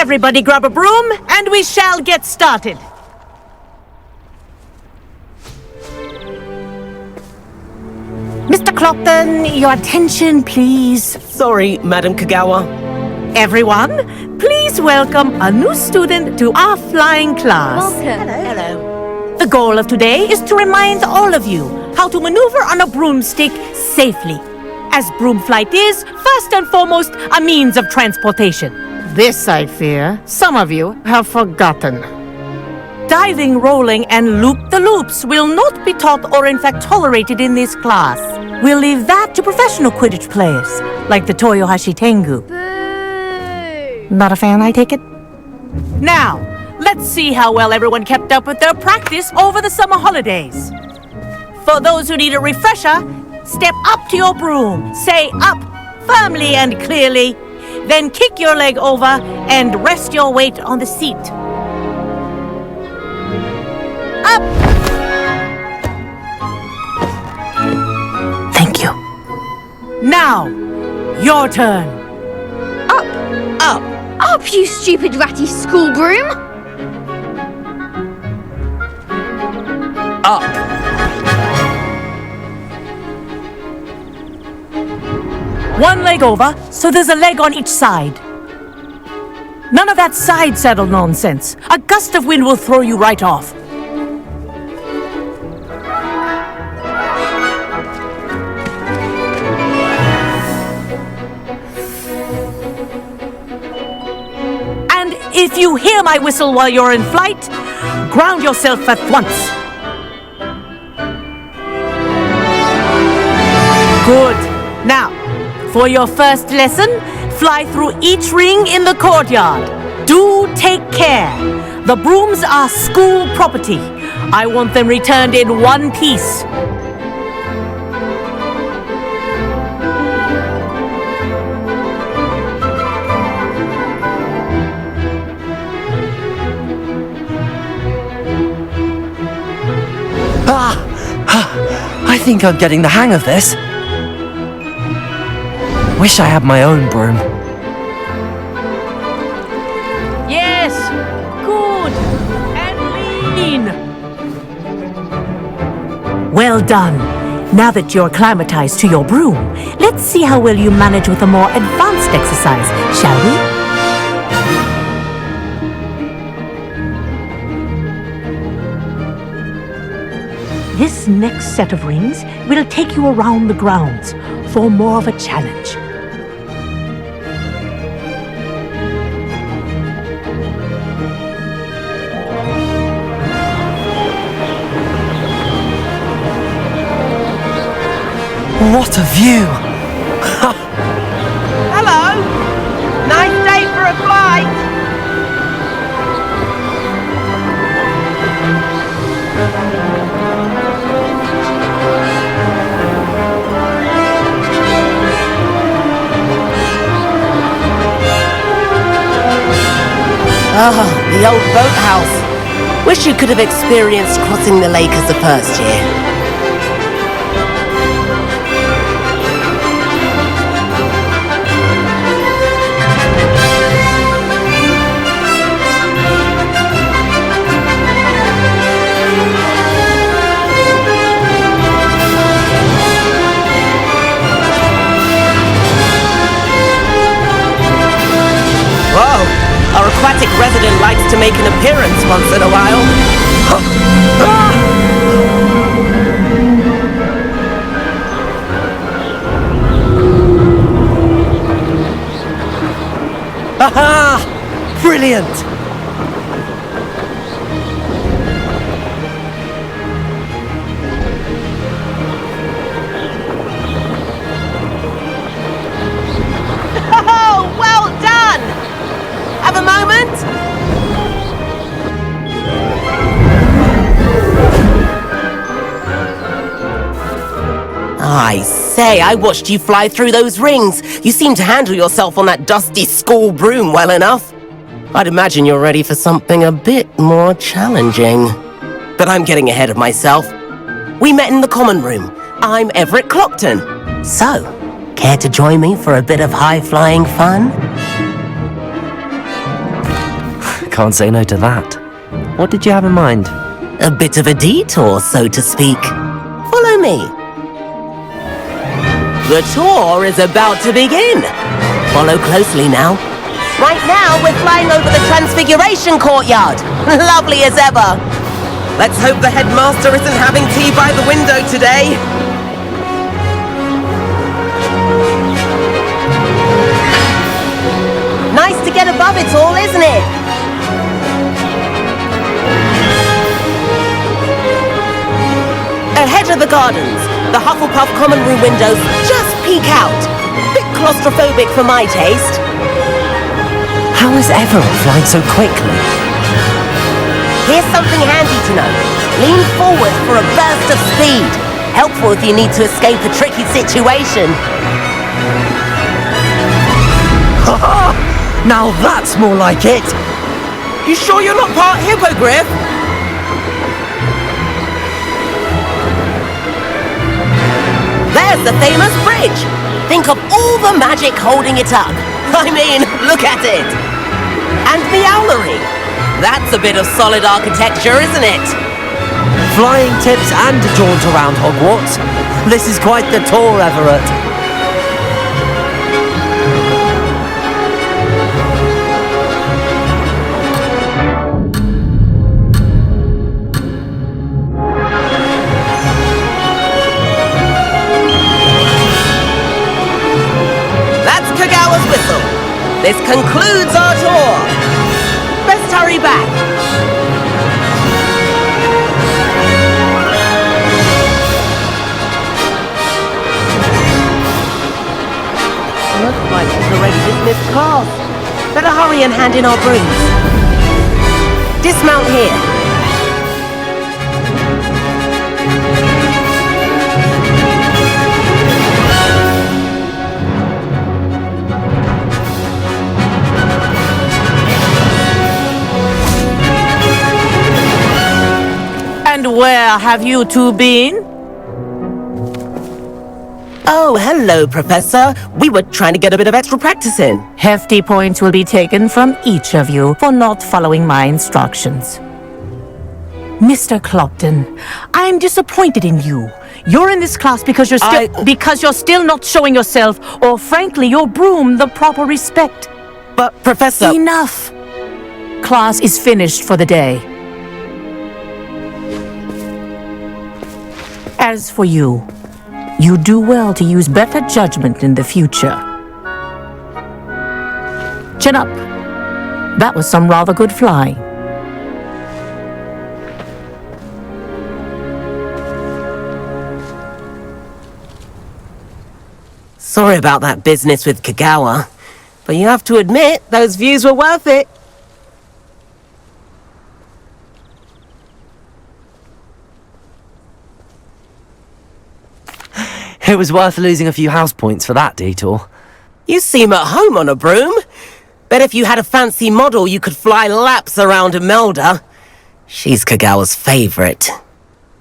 Everybody grab a broom, and we shall get started. Mr. Clopton, your attention, please. Sorry, Madam Kagawa. Everyone, please welcome a new student to our flying class. Welcome. Hello. The goal of today is to remind all of you how to maneuver on a broomstick safely, as broom flight is, first and foremost, a means of transportation. This, I fear, some of you have forgotten. Diving, rolling, and loop-the-loops will not be taught or in fact tolerated in this class. We'll leave that to professional Quidditch players, like the Toyohashi Tengu. Boo! Not a fan, I take it? Now, let's see how well everyone kept up with their practice over the summer holidays. For those who need a refresher, step up to your broom, say up firmly and clearly, then kick your leg over and rest your weight on the seat. Up! Thank you. Now, your turn. Up, you stupid ratty school broom! Up. One leg over, so there's a leg on each side. None of that side saddle nonsense. A gust of wind will throw you right off. And if you hear my whistle while you're in flight, ground yourself at once. Good. Now, for your first lesson, fly through each ring in the courtyard. Do take care. The brooms are school property. I want them returned in one piece. I think I'm getting the hang of this. Wish I had my own broom. Yes, good and lean. Well done. Now that you're acclimatized to your broom, let's see how well you manage with a more advanced exercise, shall we? This next set of rings will take you around the grounds for more of a challenge. What a view! Hello! Nice day for a flight! Oh, the old boathouse. Wish you could have experienced crossing the lake as a first year. Our aquatic resident likes to make an appearance once in a while. Aha! Brilliant! Oh, well done! Have a moment? I say, I watched you fly through those rings. You seem to handle yourself on that dusty school broom well enough. I'd imagine you're ready for something a bit more challenging. But I'm getting ahead of myself. We met in the common room. I'm Everett Clopton. So, care to join me for a bit of high-flying fun? Can't say no to that. What did you have in mind? A bit of a detour, so to speak. Follow me. The tour is about to begin. Follow closely now. Right now, we're flying over the Transfiguration Courtyard. Lovely as ever. Let's hope the headmaster isn't having tea by the window today. Nice to get above it all, isn't it? Ahead of the gardens, the Hufflepuff common room windows just peek out. Bit claustrophobic for my taste. How is everyone flying so quickly? Here's something handy to know. Lean forward for a burst of speed. Helpful if you need to escape a tricky situation. Ha! Now that's more like it! You sure you're not part hippogriff? There's the famous bridge. Think of all the magic holding it up. I mean, look at it. And the owlery. That's a bit of solid architecture, isn't it? Flying tips and a jaunt around Hogwarts. This is quite the tour, Everett. This concludes our tour. Best hurry back. Looks like she's already dismissed class. Better hurry and hand in our brooms. Dismount here. And where have you two been? Oh, hello, Professor. We were trying to get a bit of extra practice in. Hefty points will be taken from each of you for not following my instructions. Mr. Clopton, I'm disappointed in you. You're in this class because you're still not showing yourself, or frankly, your broom the proper respect. But, Professor... Enough! Class is finished for the day. As for you, you do well to use better judgment in the future. Chin up. That was some rather good flying. Sorry about that business with Kagawa, but you have to admit, those views were worth it. It was worth losing a few house points for that detour. You seem at home on a broom. Bet if you had a fancy model, you could fly laps around Imelda. She's Kagawa's favorite.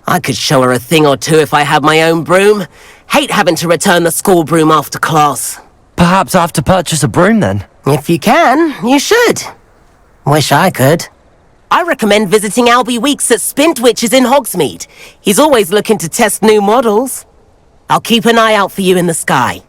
I could show her a thing or two if I had my own broom. Hate having to return the school broom after class. Perhaps I have to purchase a broom then. If you can, you should. Wish I could. I recommend visiting Albie Weeks at Spintwitches in Hogsmeade. He's always looking to test new models. I'll keep an eye out for you in the sky.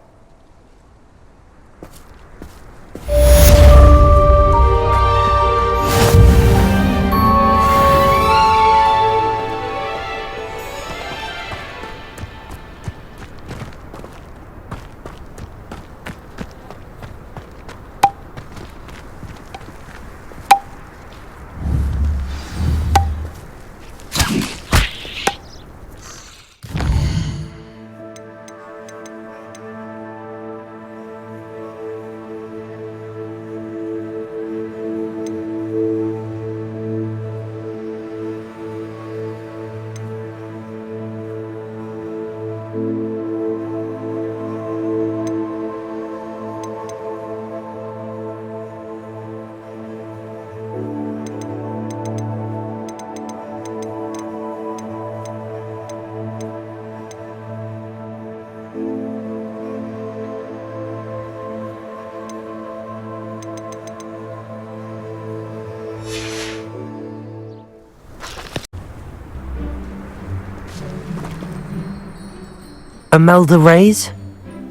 Imelda Reyes?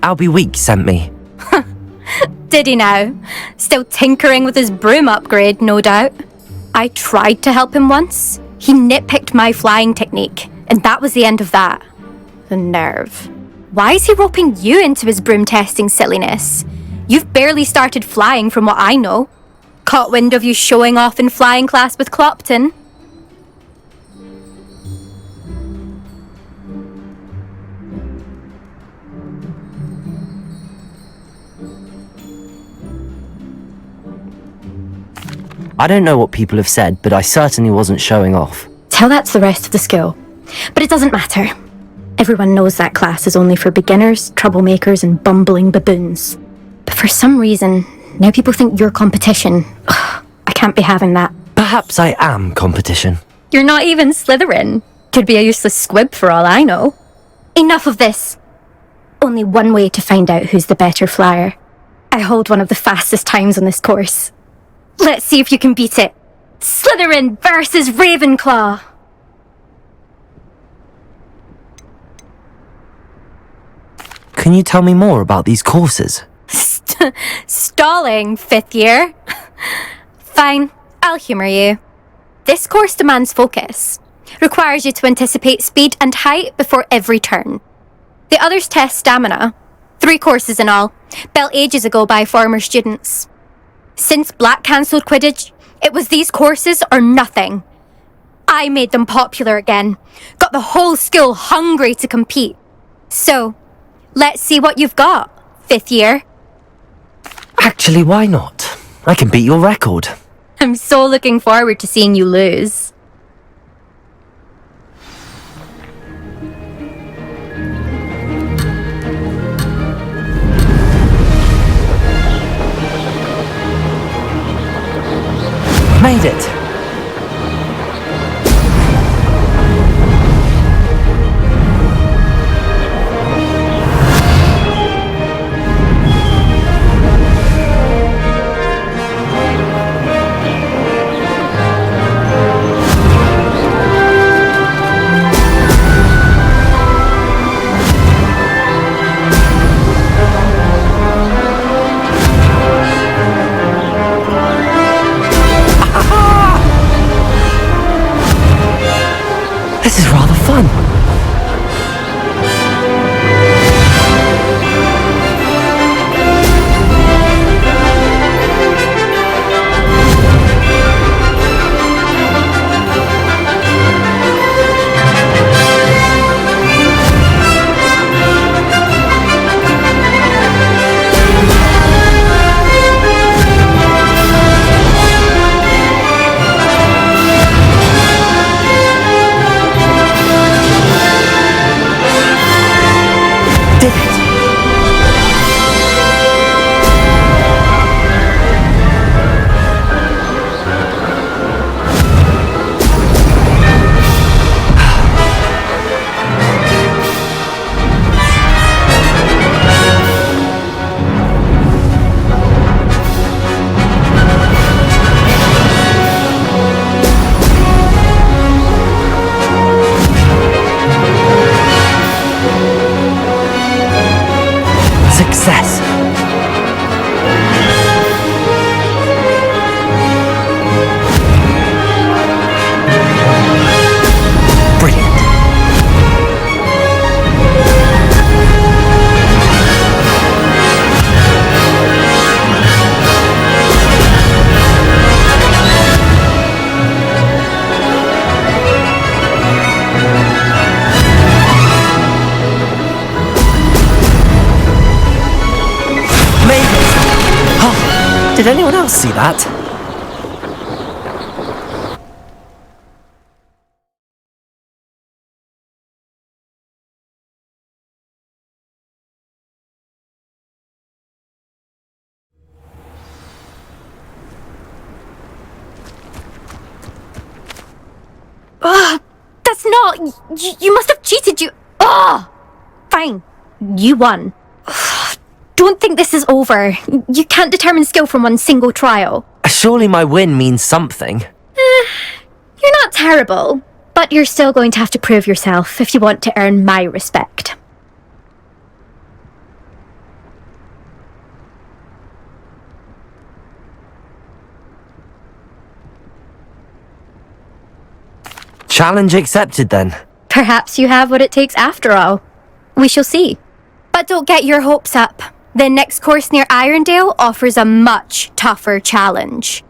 Albie Week sent me. Did he now? Still tinkering with his broom upgrade, no doubt. I tried to help him once. He nitpicked my flying technique, and that was the end of that. The nerve. Why is he roping you into his broom testing silliness? You've barely started flying from what I know. Caught wind of you showing off in flying class with Clopton. I don't know what people have said, but I certainly wasn't showing off. Tell that to the rest of the school. But it doesn't matter. Everyone knows that class is only for beginners, troublemakers, and bumbling baboons. But for some reason, now people think you're competition. Ugh, I can't be having that. Perhaps I am competition. You're not even Slytherin. Could be a useless squib for all I know. Enough of this. Only one way to find out who's the better flyer. I hold one of the fastest times on this course. Let's see if you can beat it. Slytherin versus Ravenclaw. Can you tell me more about these courses? Stalling, 5th year? Fine, I'll humour you. This course demands focus. Requires you to anticipate speed and height before every turn. The others test stamina. 3 courses in all, built ages ago by former students. Since Black cancelled Quidditch, it was these courses or nothing. I made them popular again. Got the whole school hungry to compete. So, let's see what you've got, 5th year. Actually, why not? I can beat your record. I'm so looking forward to seeing you lose. Made it! This is rather fun. Success! Brilliant! Did anyone else see that? That's not... You must have cheated, you... Ugh! Fine. You won. Don't think this is over. You can't determine skill from one single trial. Surely my win means something. You're not terrible, but you're still going to have to prove yourself if you want to earn my respect. Challenge accepted then. Perhaps you have what it takes after all. We shall see. But don't get your hopes up. The next course near Irondale offers a much tougher challenge.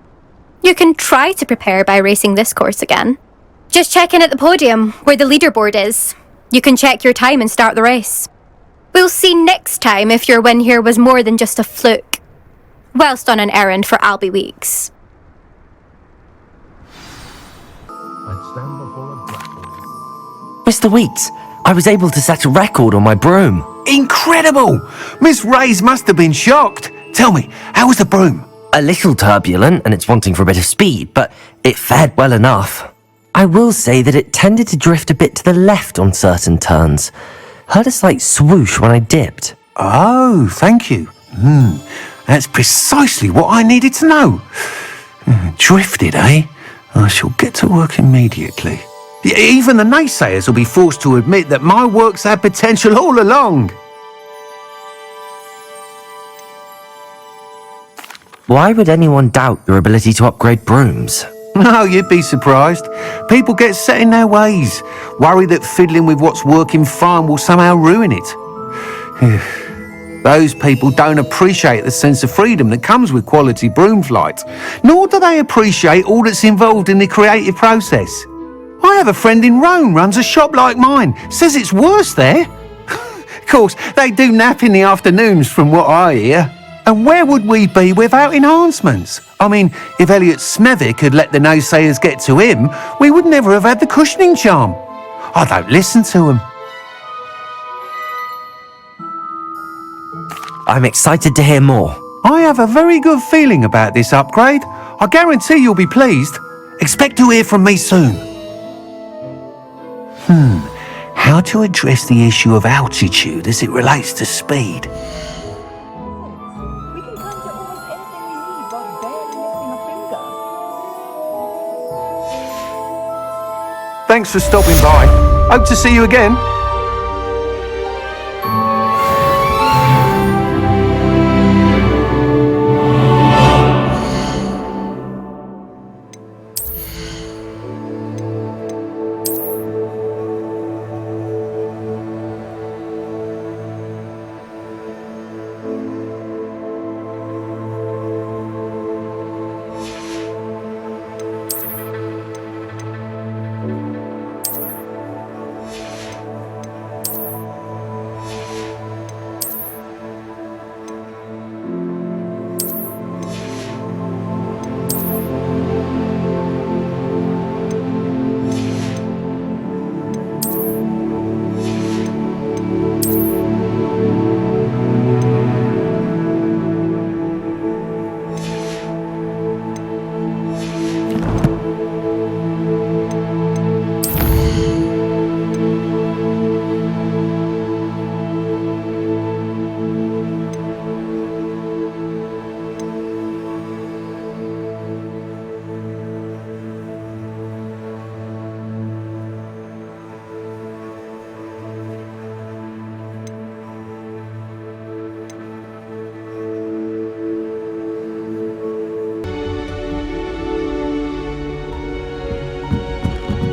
You can try to prepare by racing this course again. Just check in at the podium, where the leaderboard is. You can check your time and start the race. We'll see next time if your win here was more than just a fluke. Whilst on an errand for Albie Weeks. Mr. Weeks, I was able to set a record on my broom. Incredible! Miss Ray's must have been shocked. Tell me, how was the broom? A little turbulent and it's wanting for a bit of speed, but it fared well enough. I will say that it tended to drift a bit to the left on certain turns. Heard a slight swoosh when I dipped. Oh, thank you. That's precisely what I needed to know. Drifted, eh? I shall get to work immediately. Even the naysayers will be forced to admit that my work's had potential all along. Why would anyone doubt your ability to upgrade brooms? No, you'd be surprised. People get set in their ways, worry that fiddling with what's working fine will somehow ruin it. Those people don't appreciate the sense of freedom that comes with quality broom flight, nor do they appreciate all that's involved in the creative process. I have a friend in Rome runs a shop like mine, says it's worse there. Of course, they do nap in the afternoons from what I hear. And where would we be without enhancements? I mean, if Elliot Smethwick had let the naysayers get to him, we would never have had the cushioning charm. I don't listen to them. I'm excited to hear more. I have a very good feeling about this upgrade. I guarantee you'll be pleased. Expect to hear from me soon. How to address the issue of altitude as it relates to speed? Thanks for stopping by. Hope to see you again.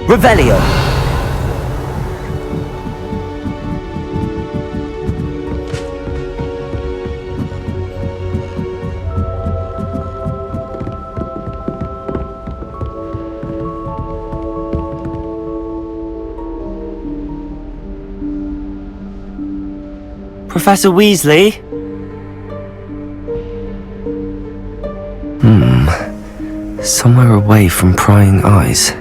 Revelio. Professor Weasley? Somewhere away from prying eyes.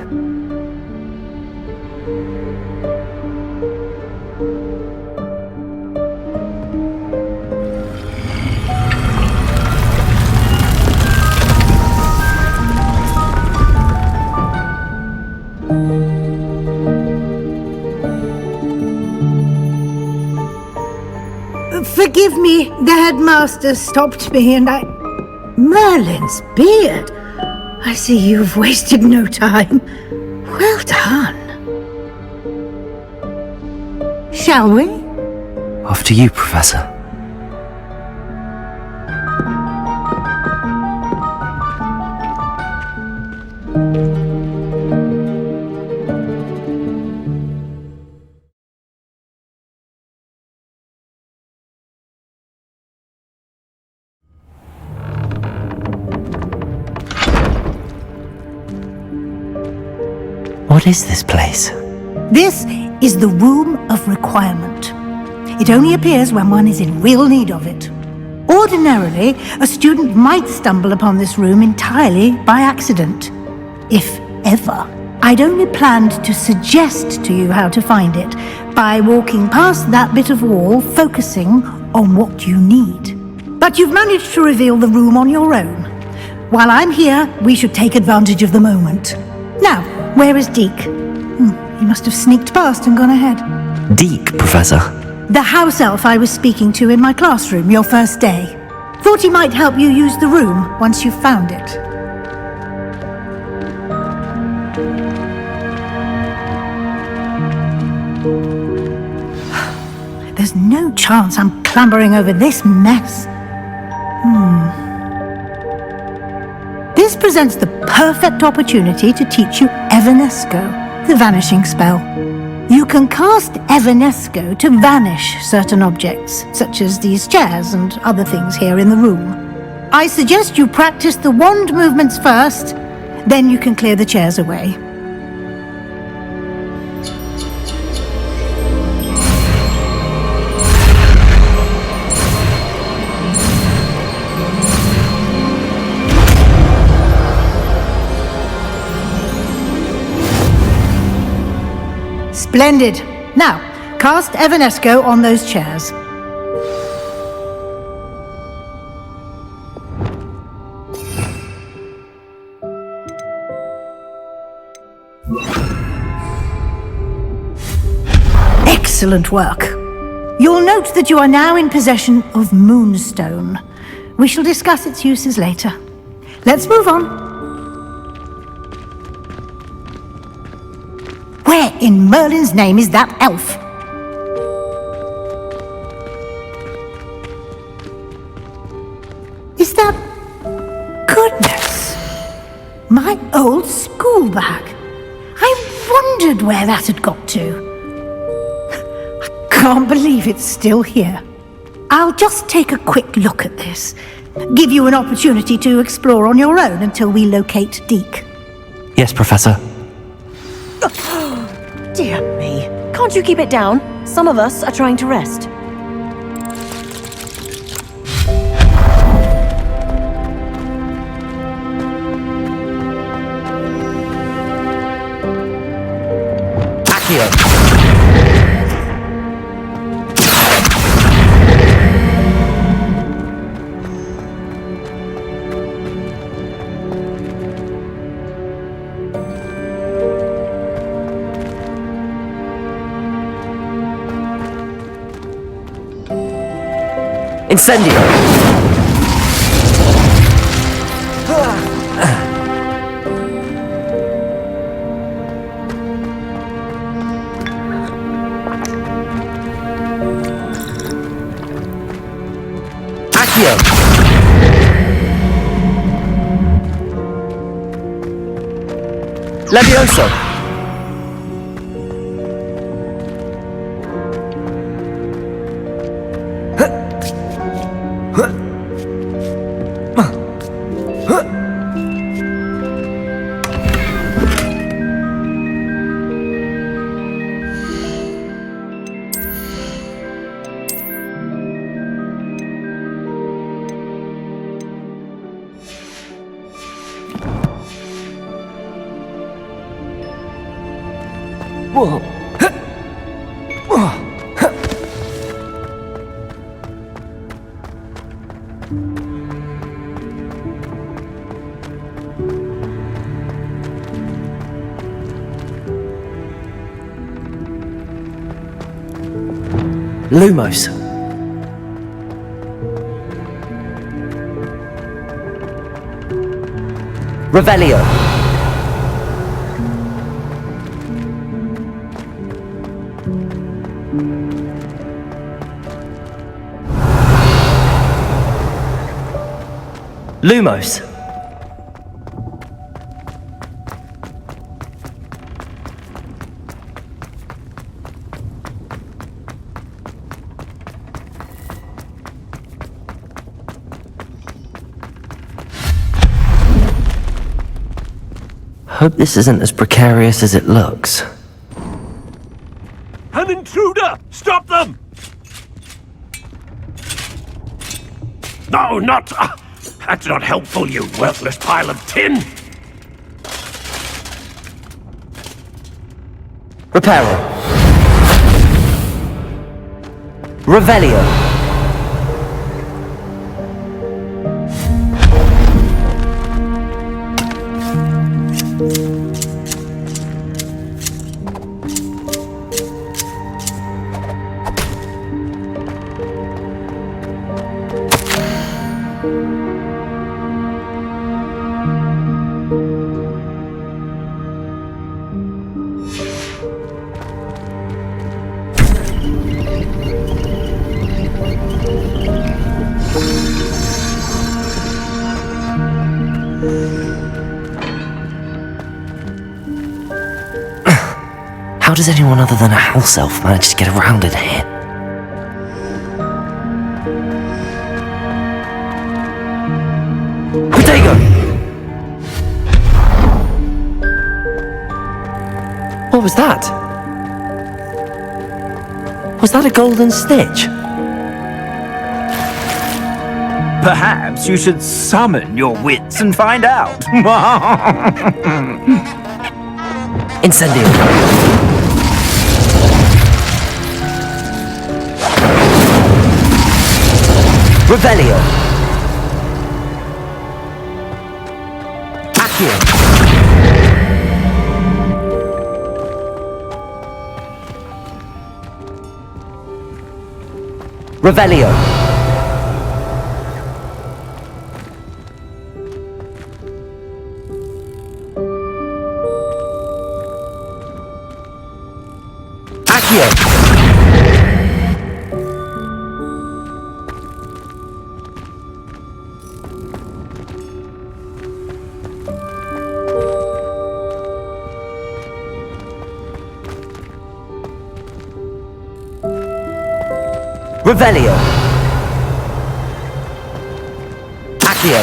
Forgive me, the headmaster stopped me and I... Merlin's beard! I see you've wasted no time. Well done. Shall we? Off to you, Professor. What is this place? This is the Room of Requirement. It only appears when one is in real need of it. Ordinarily, a student might stumble upon this room entirely by accident. If ever. I'd only planned to suggest to you how to find it by walking past that bit of wall, focusing on what you need. But you've managed to reveal the room on your own. While I'm here, we should take advantage of the moment. Now, where is Deke? He must have sneaked past and gone ahead. Deke, Professor. The house elf I was speaking to in my classroom your first day. Thought he might help you use the room once you've found it. There's no chance I'm clambering over this mess. This presents the perfect opportunity to teach you Evanesco, the vanishing spell. You can cast Evanesco to vanish certain objects, such as these chairs and other things here in the room. I suggest you practice the wand movements first, then you can clear the chairs away. Splendid. Now, cast Evanesco on those chairs. Excellent work. You'll note that you are now in possession of Moonstone. We shall discuss its uses later. Let's move on. Where in Merlin's name is that elf? Is that... Goodness! My old school bag. I wondered where that had got to. I can't believe it's still here. I'll just take a quick look at this. Give you an opportunity to explore on your own until we locate Deke. Yes, Professor. Dear me. Can't you keep it down? Some of us are trying to rest. Accio! Incendio! Accio! Levioso! Lumos. Revelio. Lumos. Hope this isn't as precarious as it looks. An intruder! Stop them! No, not... that's not helpful, you worthless pile of tin! Reparo. Revelio. How does anyone other than a house elf manage to get around in here? Protego! What was that? Was that a golden stitch? Perhaps you should summon your wits and find out. Incendio. Revelio. Accio. Revelio. Accio. Revelio. Accio.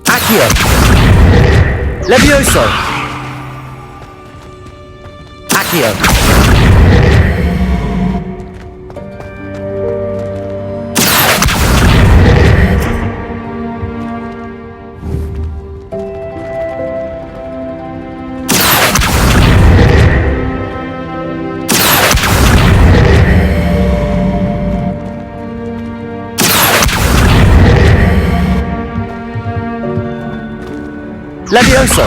Accio. Levioso. Accio. Levioso.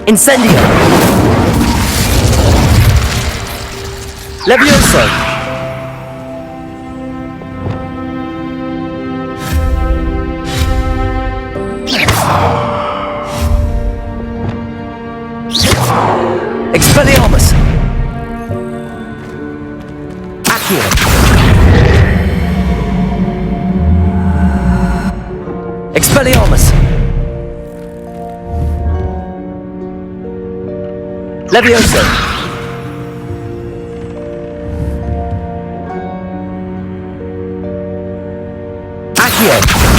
Incendio. Levioso. Expelliarmus. Accio. Expelliarmus! Levioso! Accio!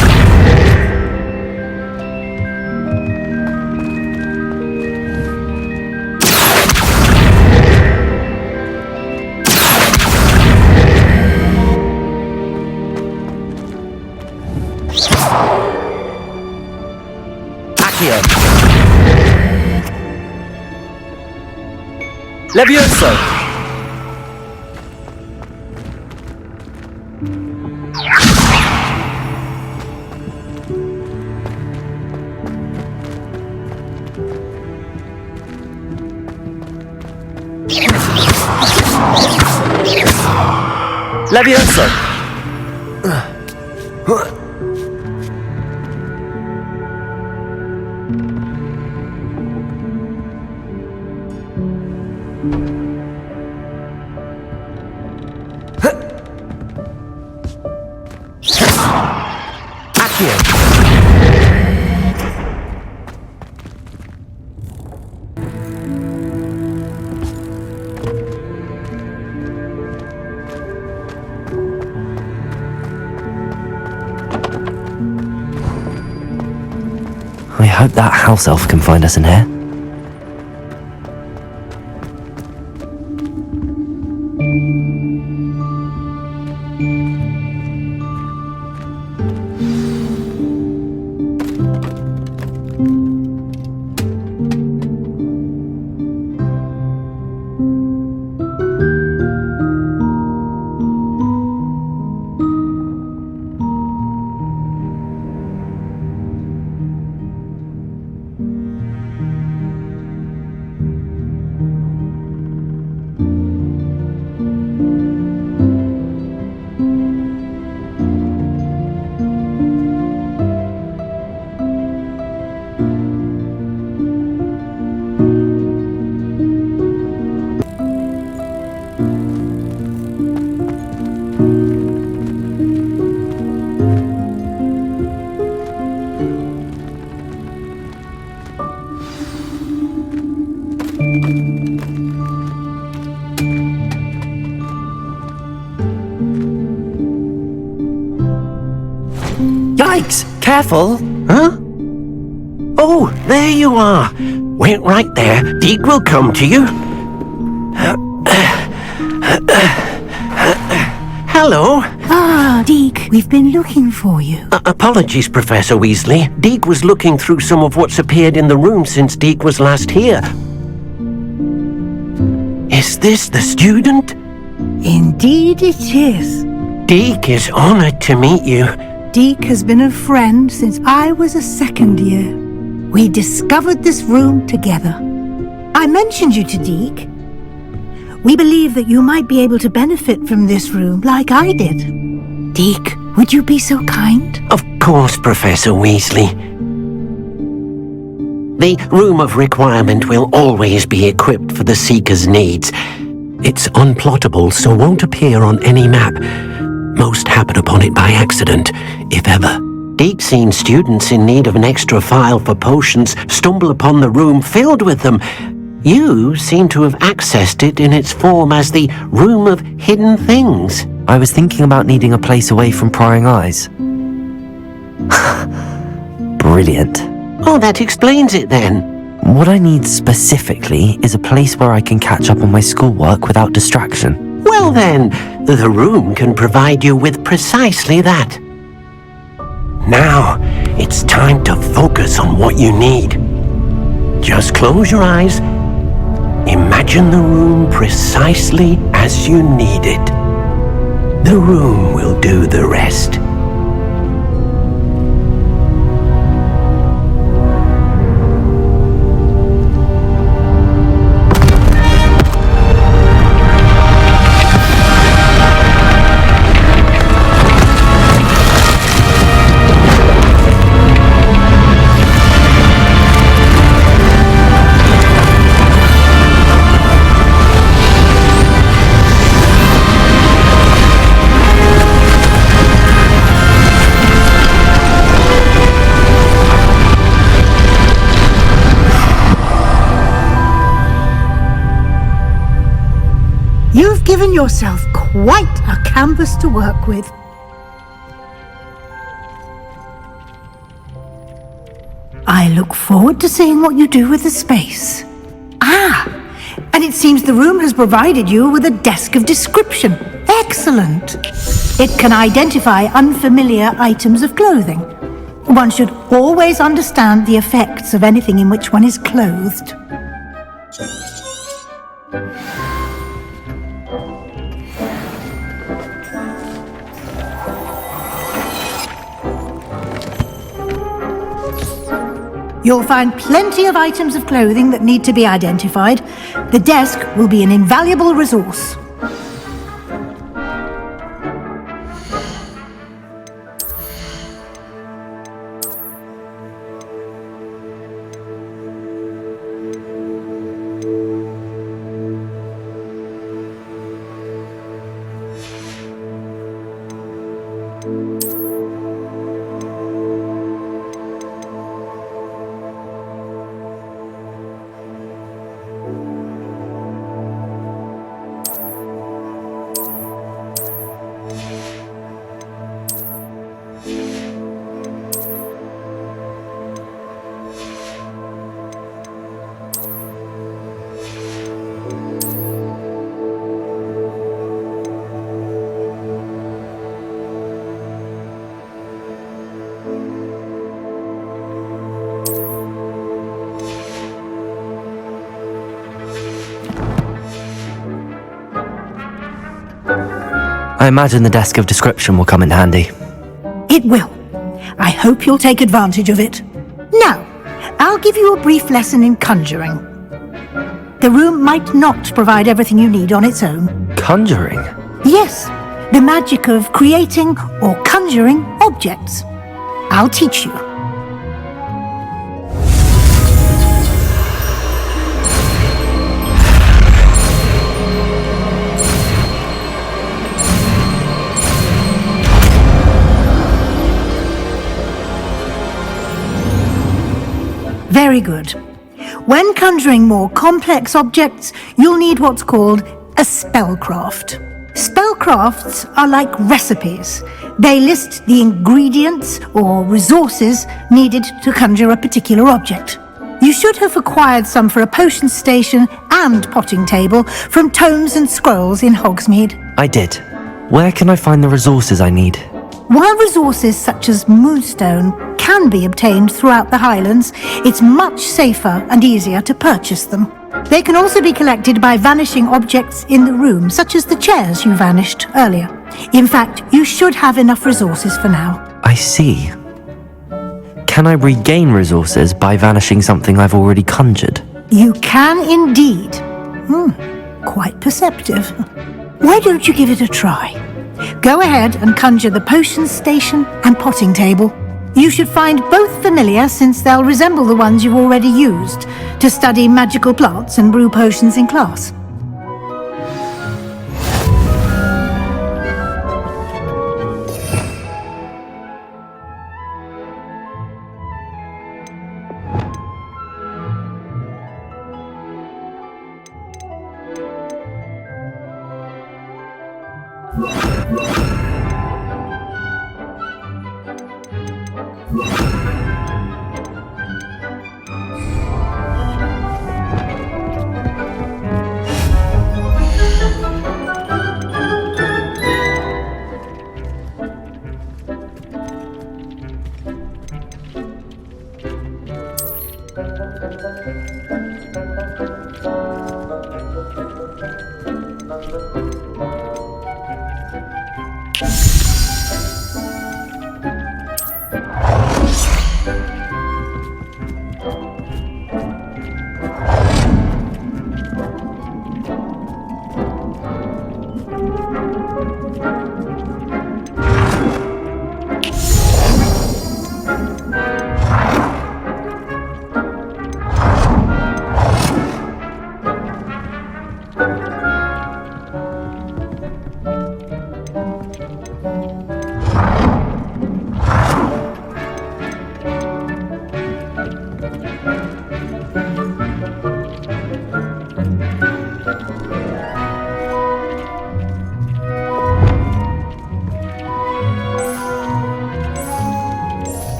Levioso! Levioso! hope that house elf can find us in here. Yikes! Careful! Huh? Oh, there you are! Wait right there. Deke will come to you. Hello. Ah, Deke, we've been looking for you. Apologies, Professor Weasley. Deke was looking through some of what's appeared in the room since Deke was last here. Is this the student? Indeed it is. Deke is honored to meet you. Deke has been a friend since I was a second year. We discovered this room together. I mentioned you to Deke. We believe that you might be able to benefit from this room like I did. Deke, would you be so kind? Of course, Professor Weasley. The Room of Requirement will always be equipped for the Seeker's needs. It's unplottable, so won't appear on any map. Most happen upon it by accident, if ever. Deke's seen students in need of an extra file for potions stumble upon the room filled with them. You seem to have accessed it in its form as the Room of Hidden Things. I was thinking about needing a place away from prying eyes. Brilliant. Oh, that explains it then. What I need specifically is a place where I can catch up on my schoolwork without distraction. Well then, the room can provide you with precisely that. Now, it's time to focus on what you need. Just close your eyes. Imagine the room precisely as you need it. The room will do the rest. You've given yourself quite a canvas to work with. I look forward to seeing what you do with the space. Ah, and it seems the room has provided you with a desk of description. Excellent. It can identify unfamiliar items of clothing. One should always understand the effects of anything in which one is clothed. You'll find plenty of items of clothing that need to be identified. The desk will be an invaluable resource. imagine the desk of description will come in handy. It will. I hope you'll take advantage of it. Now, I'll give you a brief lesson in conjuring. The room might not provide everything you need on its own. Conjuring? Yes, the magic of creating or conjuring objects. I'll teach you. Very good. When conjuring more complex objects, you'll need what's called a spellcraft. Spellcrafts are like recipes. They list the ingredients or resources needed to conjure a particular object. You should have acquired some for a potion station and potting table from tomes and scrolls in Hogsmeade. I did. Where can I find the resources I need? While resources such as moonstone can be obtained throughout the Highlands, it's much safer and easier to purchase them. They can also be collected by vanishing objects in the room, such as the chairs you vanished earlier. In fact, you should have enough resources for now. I see. Can I regain resources by vanishing something I've already conjured? You can indeed. Quite perceptive. Why don't you give it a try? Go ahead and conjure the potion station and potting table. You should find both familiar, since they'll resemble the ones you've already used to study magical plants and brew potions in class.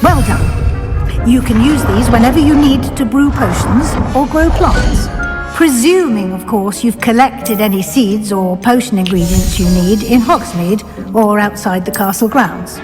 Well done. You can use these whenever you need to brew potions or grow plants. Presuming, of course, you've collected any seeds or potion ingredients you need in Hogsmeade or outside the castle grounds.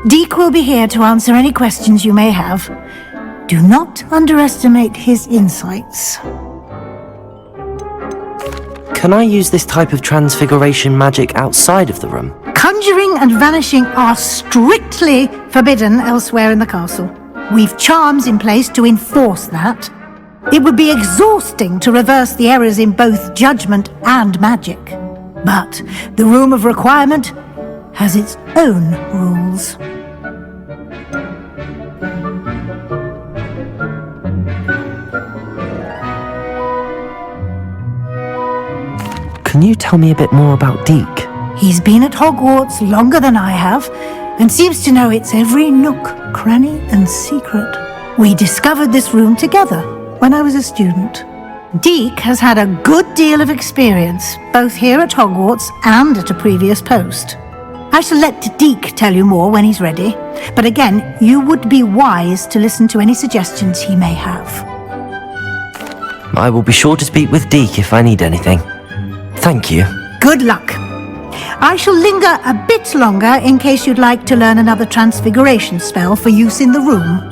Deke will be here to answer any questions you may have. Do not underestimate his insights. Can I use this type of transfiguration magic outside of the room? Conjuring and vanishing are strictly forbidden elsewhere in the castle. We've charms in place to enforce that. It would be exhausting to reverse the errors in both judgment and magic. But the Room of Requirement has its own rules. Can you tell me a bit more about Deke? He's been at Hogwarts longer than I have, and seems to know its every nook, cranny, and secret. We discovered this room together when I was a student. Deke has had a good deal of experience, both here at Hogwarts and at a previous post. I shall let Deke tell you more when he's ready, but again, you would be wise to listen to any suggestions he may have. I will be sure to speak with Deke if I need anything. Thank you. Good luck. I shall linger a bit longer in case you'd like to learn another transfiguration spell for use in the room.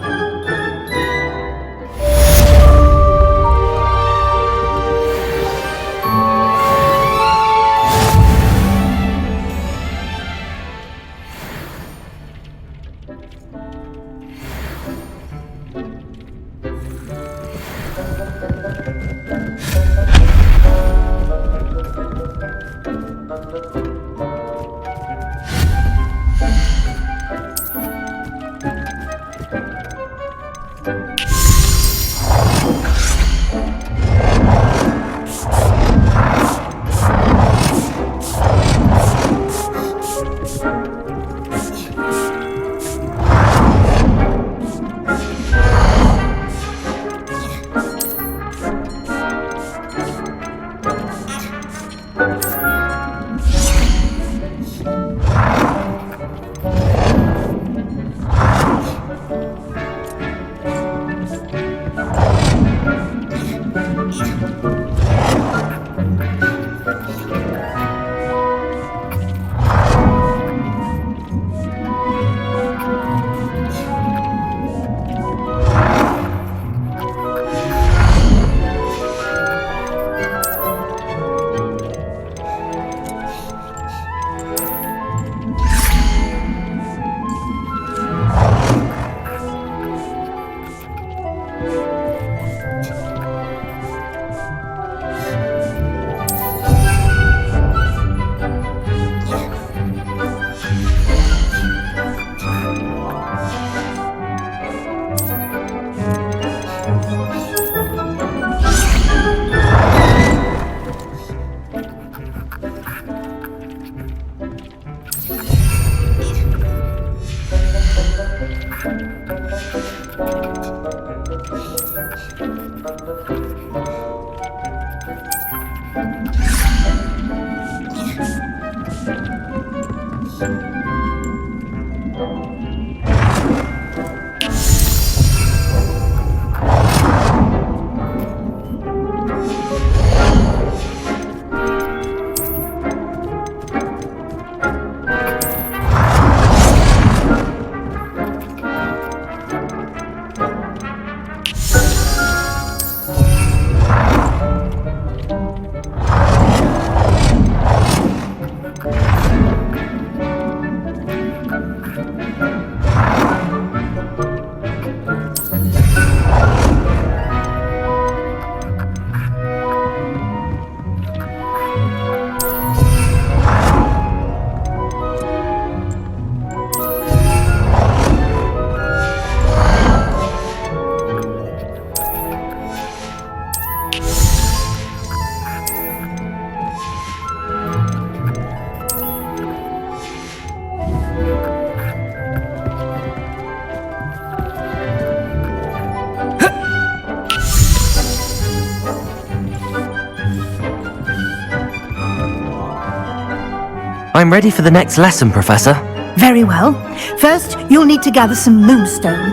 I'm ready for the next lesson, Professor. Very well. First, you'll need to gather some moonstone.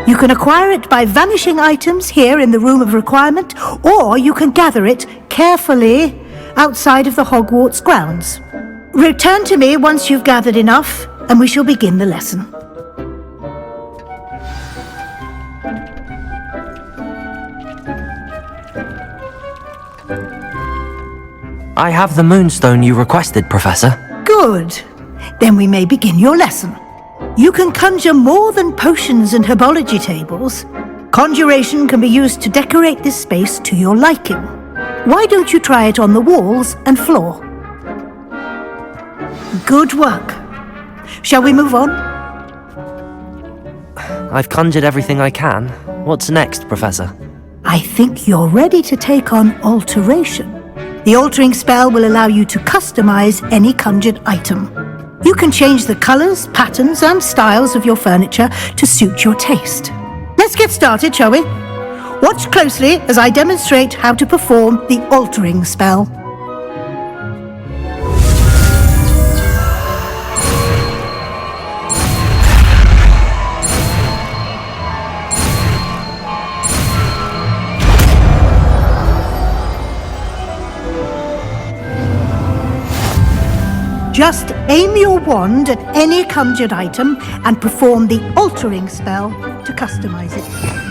You can acquire it by vanishing items here in the Room of Requirement, or you can gather it carefully outside of the Hogwarts grounds. Return to me once you've gathered enough, and we shall begin the lesson. I have the moonstone you requested, Professor. Good. Then we may begin your lesson. You can conjure more than potions and herbology tables. Conjuration can be used to decorate this space to your liking. Why don't you try it on the walls and floor? Good work. Shall we move on? I've conjured everything I can. What's next, Professor? I think you're ready to take on alteration. The altering spell will allow you to customize any conjured item. You can change the colors, patterns, and styles of your furniture to suit your taste. Let's get started, shall we? Watch closely as I demonstrate how to perform the altering spell. Just aim your wand at any conjured item and perform the altering spell to customize it.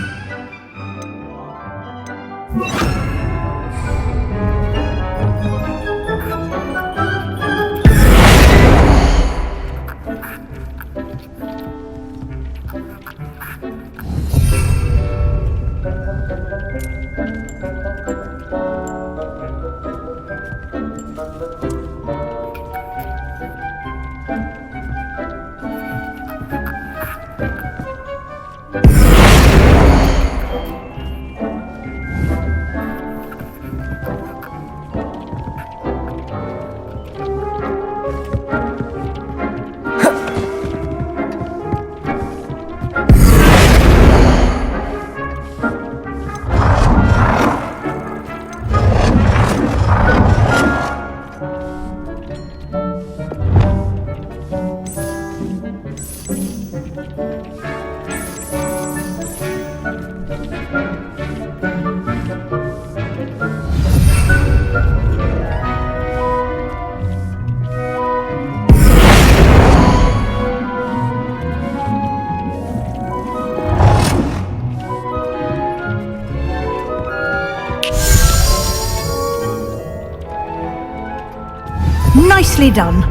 Nicely done.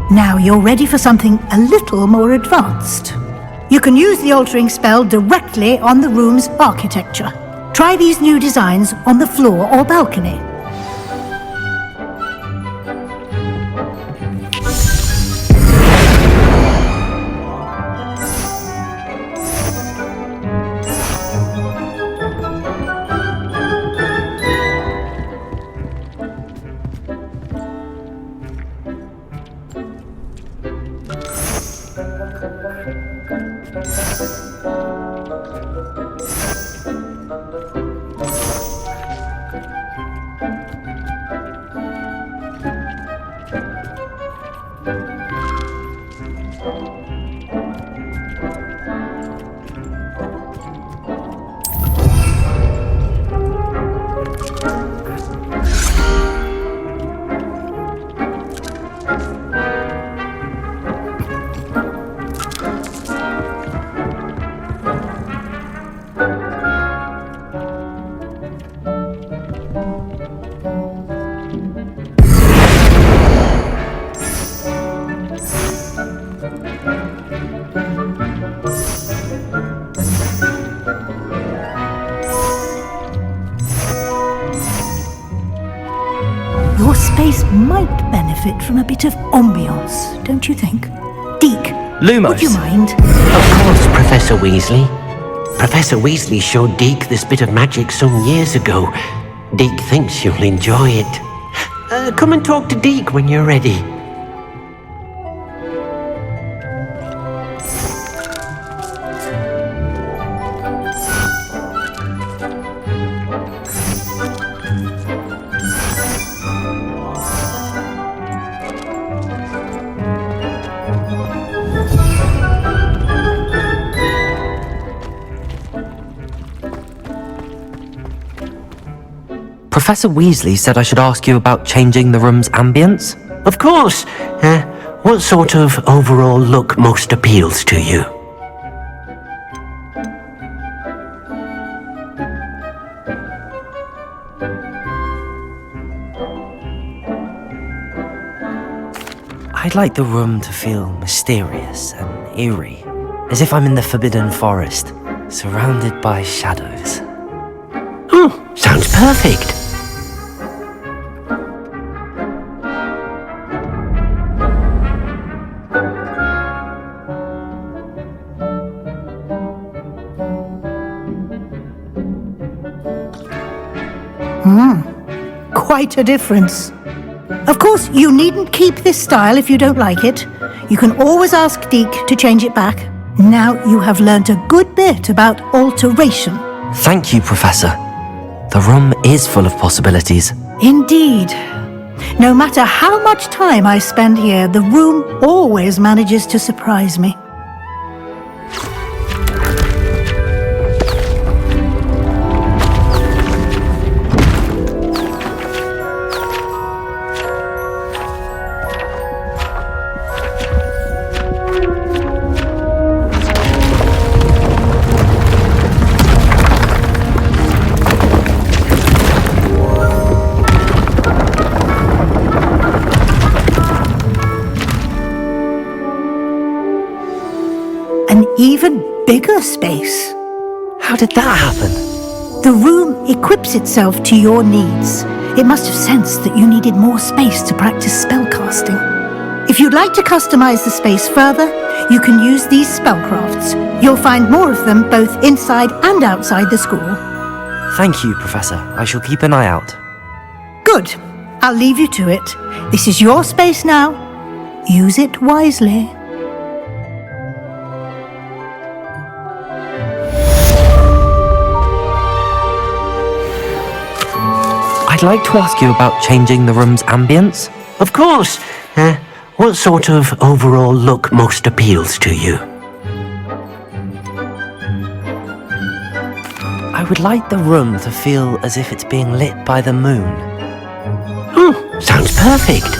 Now you're ready for something a little more advanced. You can use the altering spell directly on the room's architecture. Try these new designs on the floor or balcony. Your space might benefit from a bit of ambiance, don't you think? Deke, Lumos. would you mind? Of course, Professor Weasley. Professor Weasley showed Deke this bit of magic some years ago. Deke thinks you'll enjoy it. Come and talk to Deke when you're ready. Professor Weasley said I should ask you about changing the room's ambience. Of course. What sort of overall look most appeals to you? I'd like the room to feel mysterious and eerie, as if I'm in the Forbidden Forest, surrounded by shadows. Sounds perfect. Quite a difference. Of course, you needn't keep this style if you don't like it. You can always ask Deke to change it back. Now you have learnt a good bit about alteration. Thank you, Professor. The room is full of possibilities. Indeed. No matter how much time I spend here, the room always manages to surprise me. An even bigger space. How did that happen? The room equips itself to your needs. It must have sensed that you needed more space to practice spellcasting. If you'd like to customize the space further, you can use these spellcrafts. You'll find more of them both inside and outside the school. Thank you, Professor. I shall keep an eye out. Good. I'll leave you to it. This is your space now. Use it wisely. I'd like to ask you about changing the room's ambience. Of course. What sort of overall look most appeals to you? I would like the room to feel as if it's being lit by the moon. Sounds perfect.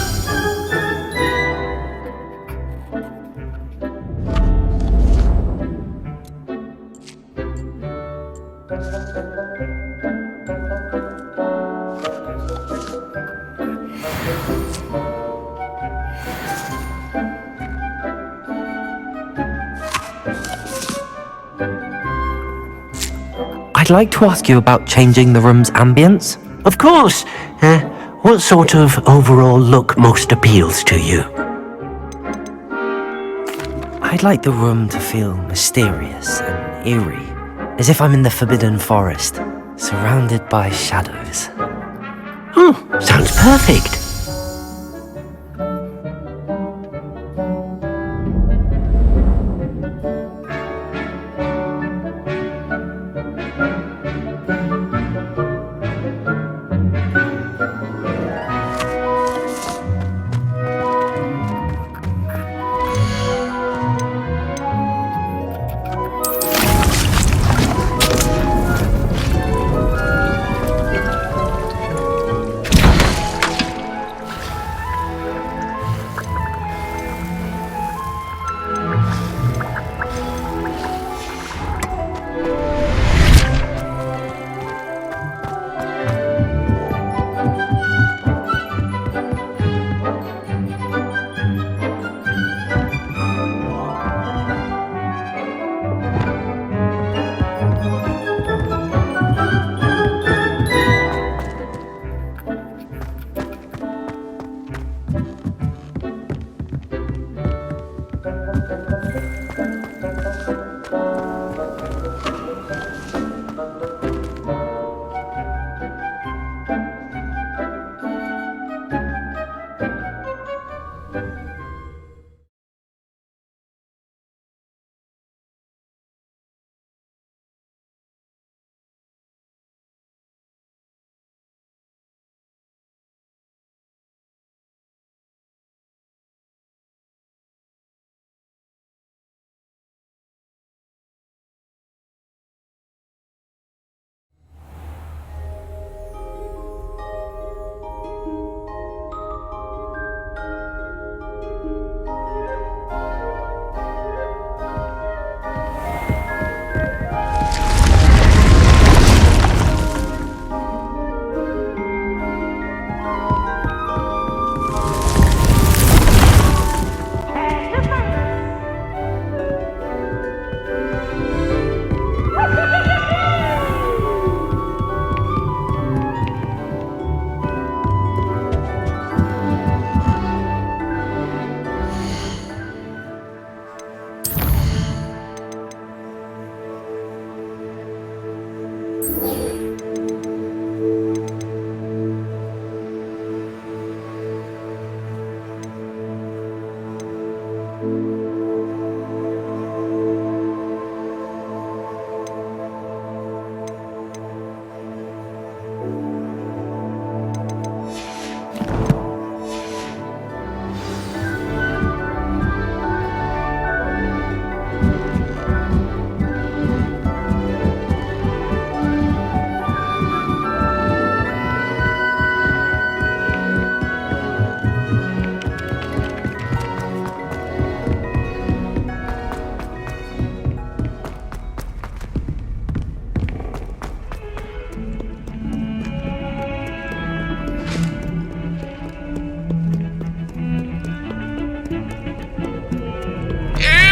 I'd like to ask you about changing the room's ambience. Of course. What sort of overall look most appeals to you? I'd like the room to feel mysterious and eerie, as if I'm in the Forbidden Forest, surrounded by shadows. Sounds perfect.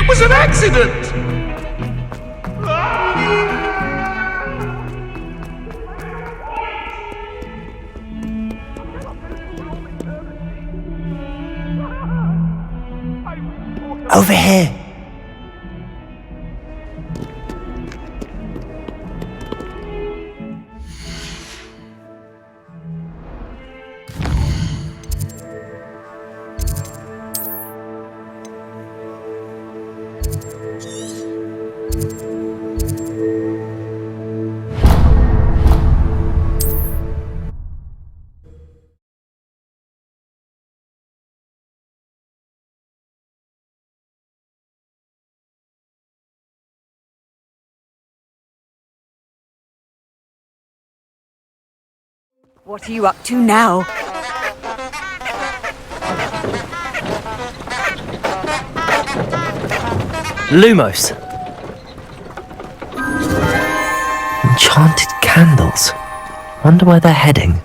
It was an accident! Over here. What are you up to now? Lumos. Enchanted candles. Wonder where they're heading.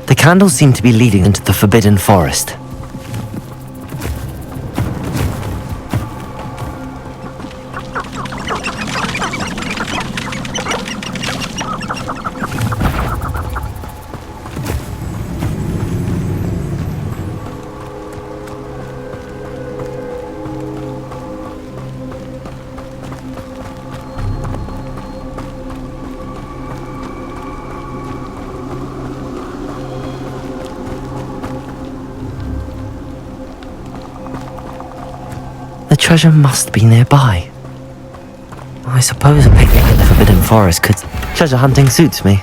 The candles seem to be leading into the Forbidden Forest. The treasure must be nearby. I suppose a picnic in the Forbidden Forest could... Treasure hunting suits me.